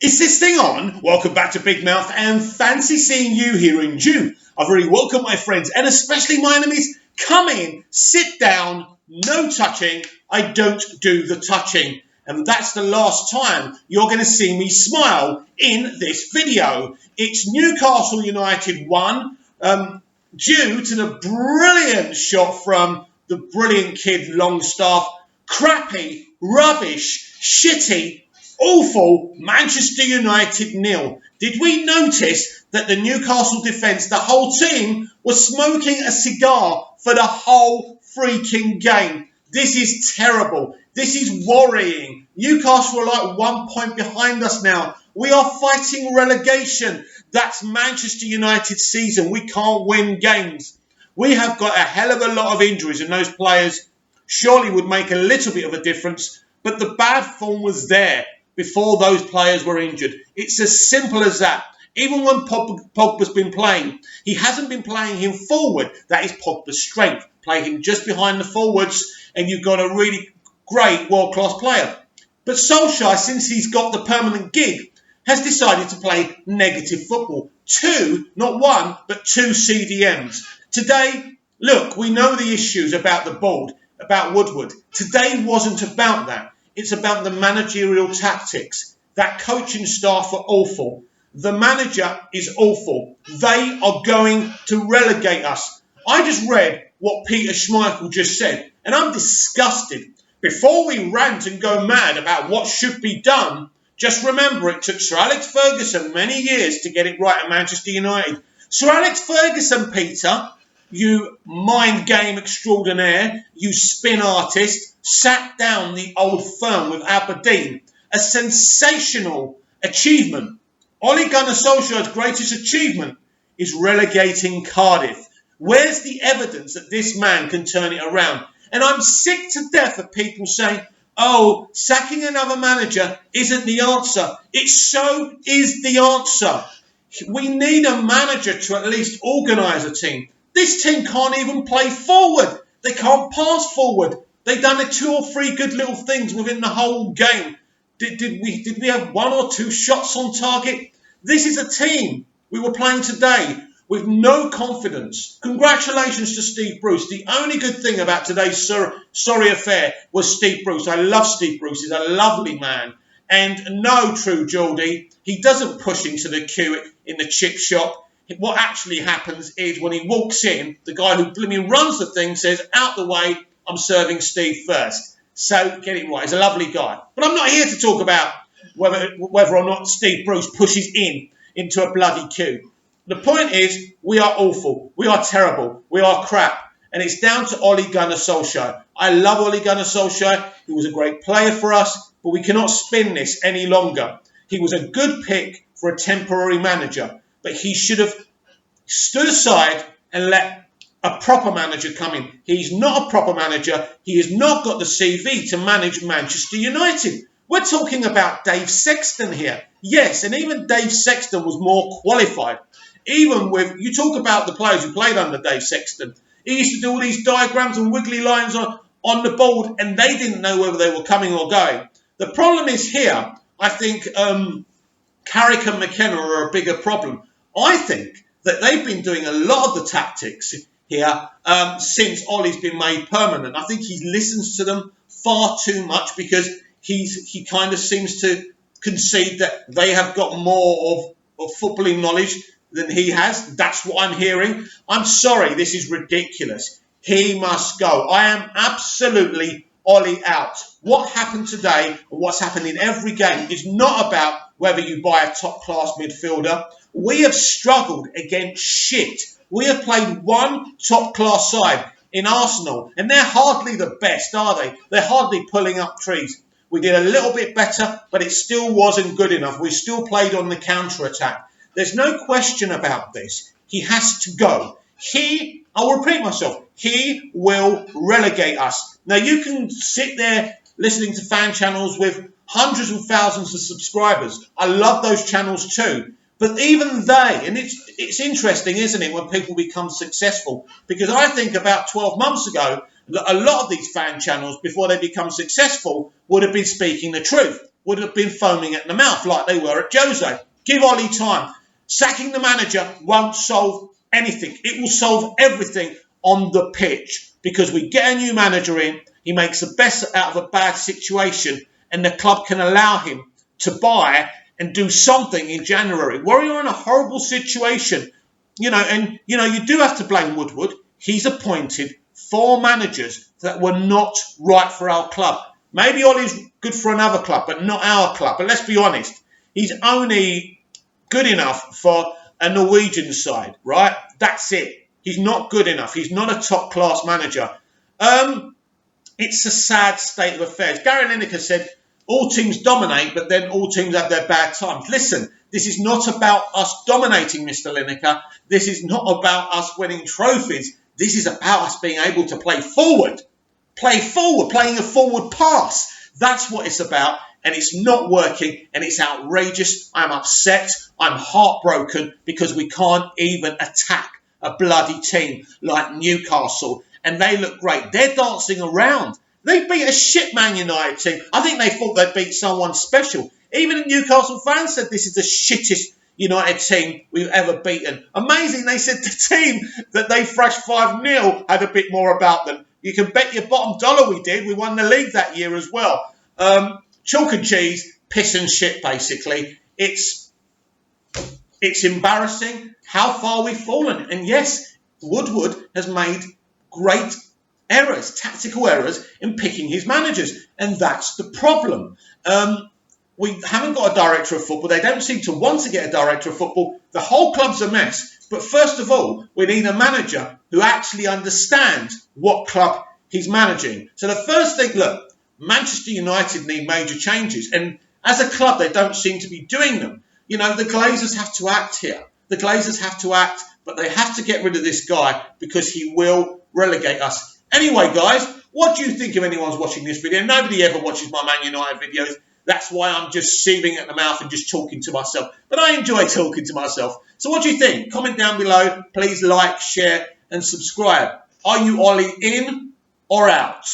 Is this thing on? Welcome back to Big Mouth and fancy seeing you here in June. I very welcome my friends and especially my enemies. Come in, sit down, no touching. I don't do the touching. And that's the last time you're going to see me smile in this video. It's Newcastle United 1, due to the brilliant shot from the brilliant kid Longstaff. Crappy, rubbish, shitty, awful Manchester United 0. Did we notice that the Newcastle defence, the whole team, was smoking a cigar for the whole freaking game? This is terrible. This is worrying. Newcastle are like 1 point behind us now. We are fighting relegation. That's Manchester United's season. We can't win games. We have got a hell of a lot of injuries, and those players surely would make a little bit of a difference. But the bad form was there before those players were injured. It's as simple as that. Even when Pogba's been playing, he hasn't been playing him forward. That is Pogba's strength. Play him just behind the forwards and you've got a really great world-class player. But Solskjaer, since he's got the permanent gig, has decided to play negative football. Not one, but two CDMs. Today, look, we know the issues about the board, about Woodward. Today wasn't about that. It's about the managerial tactics. That coaching staff are awful. The manager is awful. They are going to relegate us. I just read what Peter Schmeichel just said, and I'm disgusted. Before we rant and go mad about what should be done, just remember it took Sir Alex Ferguson many years to get it right at Manchester United. Sir Alex Ferguson, Peter, you mind game extraordinaire, you spin artist, sat down the old firm with Aberdeen. A sensational achievement. Ole Gunnar Solskjaer's greatest achievement is relegating Cardiff. Where's the evidence that this man can turn it around? And I'm sick to death of people saying, oh, sacking another manager isn't the answer. It so is the answer. We need a manager to at least organise a team. This team can't even play forward. They can't pass forward. They've done 2 or 3 good little things within the whole game. Did we have 1 or 2 shots on target? This is a team we were playing today with no confidence. Congratulations to Steve Bruce. The only good thing about today's sorry affair was Steve Bruce. I love Steve Bruce. He's a lovely man. And no, True Geordie, he doesn't push into the queue in the chip shop. What actually happens is when he walks in, the guy who blooming runs the thing says, out the way, I'm serving Steve first. So get it right. He's a lovely guy. But I'm not here to talk about whether or not Steve Bruce pushes into a bloody queue. The point is, we are awful. We are terrible. We are crap. And it's down to Ole Gunnar Solskjaer. I love Ole Gunnar Solskjaer. He was a great player for us, but we cannot spin this any longer. He was a good pick for a temporary manager, but he should have stood aside and let a proper manager come in. He's not a proper manager. He has not got the CV to manage Manchester United. We're talking about Dave Sexton here. Yes, and even Dave Sexton was more qualified. Even with, you talk about the players who played under Dave Sexton. He used to do all these diagrams and wiggly lines on the board, and they didn't know whether they were coming or going. The problem is here, I think Carrick and McKenna are a bigger problem. I think that they've been doing a lot of the tactics here since Ollie's been made permanent. I think he listens to them far too much because he kind of seems to concede that they have got more of footballing knowledge than he has. That's what I'm hearing. I'm sorry, this is ridiculous. He must go. I am absolutely Ollie out. What happened today and what's happened in every game is not about whether you buy a top-class midfielder. We have struggled against shit. We have played one top-class side in Arsenal, and they're hardly the best, are they? They're hardly pulling up trees. We did a little bit better, but it still wasn't good enough. We still played on the counter-attack. There's no question about this. He has to go. I'll repeat myself, he will relegate us. Now, you can sit there listening to fan channels with hundreds of thousands of subscribers. I love those channels too. But even they, and it's interesting, isn't it, when people become successful? Because I think about 12 months ago, a lot of these fan channels, before they become successful, would have been speaking the truth. would have been foaming at the mouth like they were at Jose. Give Ollie time. Sacking the manager won't solve anything. It will solve everything on the pitch, because we get a new manager in, he makes the best out of a bad situation, and the club can allow him to buy and do something in January. Where you're in a horrible situation, you do have to blame Woodward. He's appointed 4 managers that were not right for our club. Maybe Ollie's good for another club, but not our club. But let's be honest, he's only good enough for a Norwegian side, right? That's it. He's not good enough. He's not a top-class manager. It's a sad state of affairs. Gary Lineker said, all teams dominate, but then all teams have their bad times. Listen, this is not about us dominating, Mr. Lineker. This is not about us winning trophies. This is about us being able to play forward. Play forward, playing a forward pass. That's what it's about, and it's not working, and it's outrageous. I'm upset. I'm heartbroken because we can't even attack a bloody team like Newcastle, and they look great. They're dancing around. They beat a shit Man United team. I think they thought they'd beat someone special. Even the Newcastle fans said this is the shittest United team we've ever beaten. Amazing, they said the team that they thrashed 5-0 had a bit more about them. You can bet your bottom dollar we did. We won the league that year as well. Chalk and cheese, piss and shit, basically. It's embarrassing how far we've fallen. And yes, Woodward has made great errors, tactical errors in picking his managers. And that's the problem. We haven't got a director of football. They don't seem to want to get a director of football. The whole club's a mess. But first of all, we need a manager who actually understands what club he's managing. So the first thing, look, Manchester United need major changes. And as a club, they don't seem to be doing them. You know, the Glazers have to act here. The Glazers have to act, but they have to get rid of this guy because he will relegate us. Anyway, guys, what do you think if anyone's watching this video? Nobody ever watches my Man United videos. That's why I'm just seething at the mouth and just talking to myself. But I enjoy talking to myself. So what do you think? Comment down below. Please like, share, and subscribe. Are you Ollie in or out?